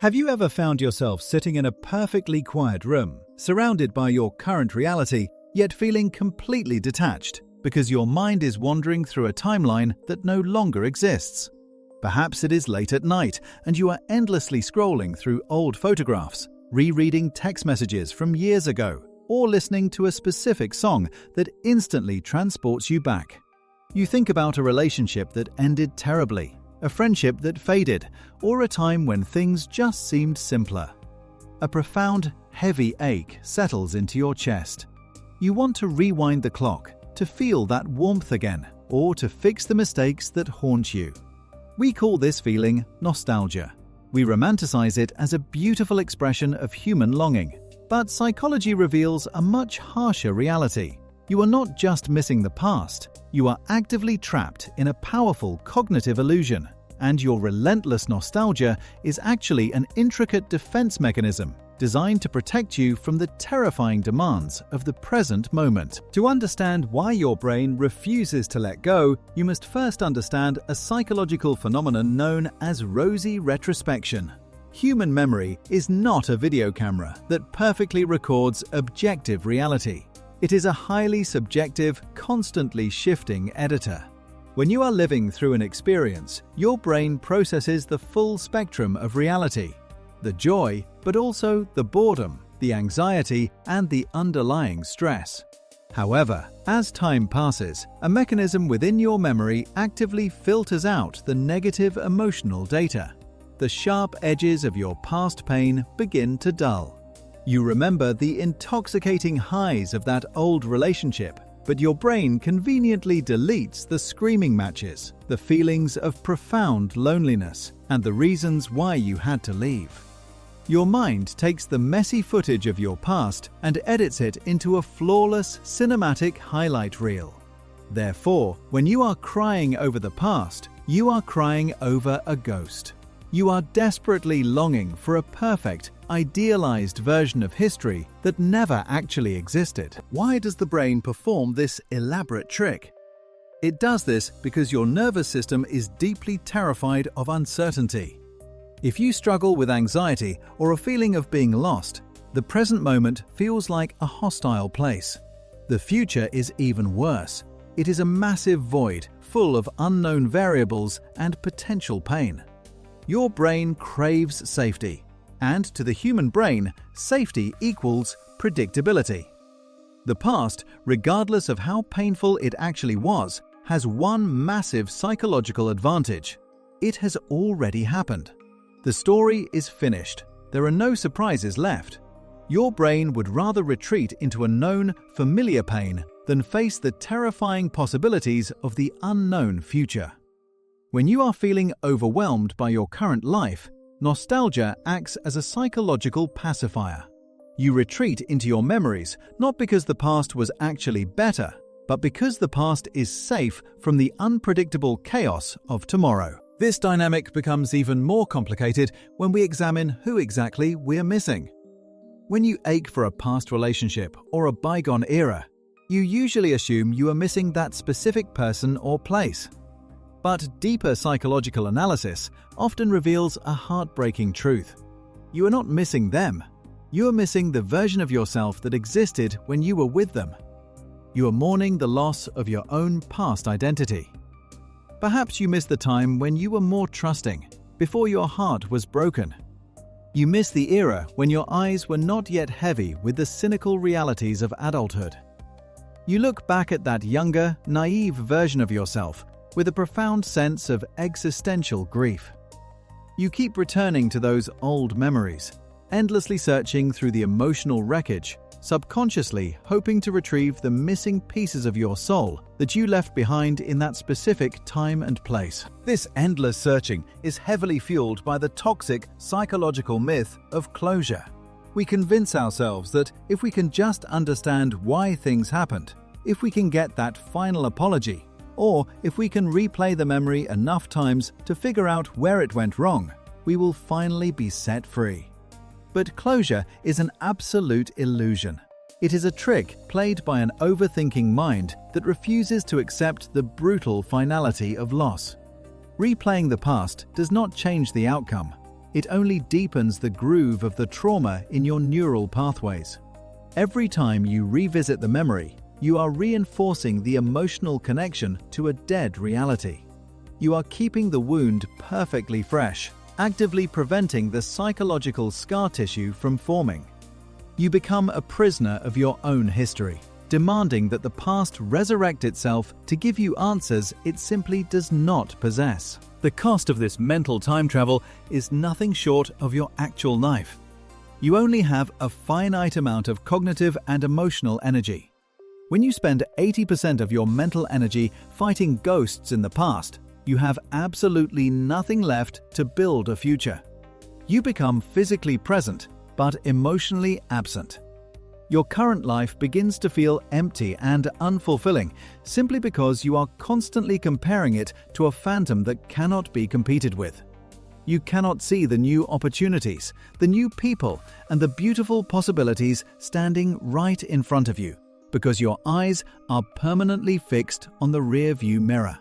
Have you ever found yourself sitting in a perfectly quiet room, surrounded by your current reality, yet feeling completely detached because your mind is wandering through a timeline that no longer exists? Perhaps it is late at night and you are endlessly scrolling through old photographs, rereading text messages from years ago, or listening to a specific song that instantly transports you back. You think about a relationship that ended terribly, a friendship that faded, or a time when things just seemed simpler. A profound, heavy ache settles into your chest. You want to rewind the clock, to feel that warmth again, or to fix the mistakes that haunt you. We call this feeling nostalgia. We romanticize it as a beautiful expression of human longing. But psychology reveals a much harsher reality. You are not just missing the past, you are actively trapped in a powerful cognitive illusion, and your relentless nostalgia is actually an intricate defense mechanism designed to protect you from the terrifying demands of the present moment. To understand why your brain refuses to let go, you must first understand a psychological phenomenon known as rosy retrospection. Human memory is not a video camera that perfectly records objective reality. It is a highly subjective, constantly shifting editor. When you are living through an experience, your brain processes the full spectrum of reality, the joy, but also the boredom, the anxiety, and the underlying stress. However, as time passes, a mechanism within your memory actively filters out the negative emotional data. The sharp edges of your past pain begin to dull. You remember the intoxicating highs of that old relationship, but your brain conveniently deletes the screaming matches, the feelings of profound loneliness, and the reasons why you had to leave. Your mind takes the messy footage of your past and edits it into a flawless cinematic highlight reel. Therefore, when you are crying over the past, you are crying over a ghost. You are desperately longing for a perfect, idealized version of history that never actually existed. Why does the brain perform this elaborate trick? It does this because your nervous system is deeply terrified of uncertainty. If you struggle with anxiety or a feeling of being lost, the present moment feels like a hostile place. The future is even worse. It is a massive void full of unknown variables and potential pain. Your brain craves safety, and to the human brain, safety equals predictability. The past, regardless of how painful it actually was, has one massive psychological advantage. It has already happened. The story is finished. There are no surprises left. Your brain would rather retreat into a known, familiar pain than face the terrifying possibilities of the unknown future. When you are feeling overwhelmed by your current life, nostalgia acts as a psychological pacifier. You retreat into your memories not because the past was actually better, but because the past is safe from the unpredictable chaos of tomorrow. This dynamic becomes even more complicated when we examine who exactly we're missing. When you ache for a past relationship or a bygone era, you usually assume you are missing that specific person or place. But deeper psychological analysis often reveals a heartbreaking truth. You are not missing them. You are missing the version of yourself that existed when you were with them. You are mourning the loss of your own past identity. Perhaps you miss the time when you were more trusting, before your heart was broken. You miss the era when your eyes were not yet heavy with the cynical realities of adulthood. You look back at that younger, naive version of yourself with a profound sense of existential grief. You keep returning to those old memories, endlessly searching through the emotional wreckage, subconsciously hoping to retrieve the missing pieces of your soul that you left behind in that specific time and place. This endless searching is heavily fueled by the toxic psychological myth of closure. We convince ourselves that if we can just understand why things happened, if we can get that final apology, or if we can replay the memory enough times to figure out where it went wrong, we will finally be set free. But closure is an absolute illusion. It is a trick played by an overthinking mind that refuses to accept the brutal finality of loss. Replaying the past does not change the outcome. it only deepens the groove of the trauma in your neural pathways. Every time you revisit the memory, you are reinforcing the emotional connection to a dead reality. You are keeping the wound perfectly fresh, actively preventing the psychological scar tissue from forming. You become a prisoner of your own history, demanding that the past resurrect itself to give you answers it simply does not possess. The cost of this mental time travel is nothing short of your actual life. You only have a finite amount of cognitive and emotional energy. When you spend 80% of your mental energy fighting ghosts in the past, you have absolutely nothing left to build a future. You become physically present, but emotionally absent. Your current life begins to feel empty and unfulfilling simply because you are constantly comparing it to a phantom that cannot be competed with. You cannot see the new opportunities, the new people, and the beautiful possibilities standing right in front of you because your eyes are permanently fixed on the rear-view mirror.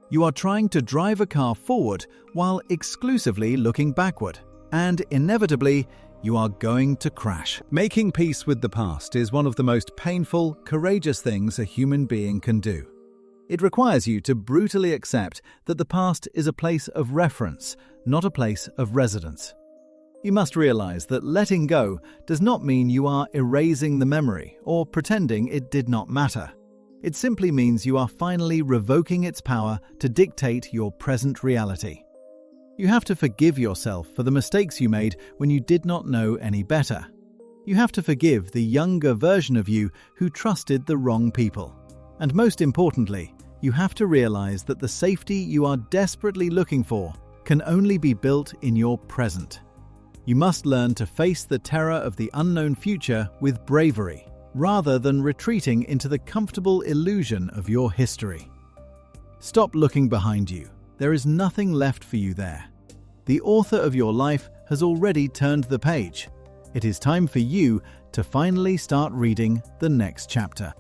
You are trying to drive a car forward while exclusively looking backward, and inevitably, you are going to crash. Making peace with the past is one of the most painful, courageous things a human being can do. It requires you to brutally accept that the past is a place of reference, not a place of residence. You must realize that letting go does not mean you are erasing the memory or pretending it did not matter. It simply means you are finally revoking its power to dictate your present reality. You have to forgive yourself for the mistakes you made when you did not know any better. You have to forgive the younger version of you who trusted the wrong people. And most importantly, you have to realize that the safety you are desperately looking for can only be built in your present. You must learn to face the terror of the unknown future with bravery, rather than retreating into the comfortable illusion of your history. Stop looking behind you. There is nothing left for you there. The author of your life has already turned the page. It is time for you to finally start reading the next chapter.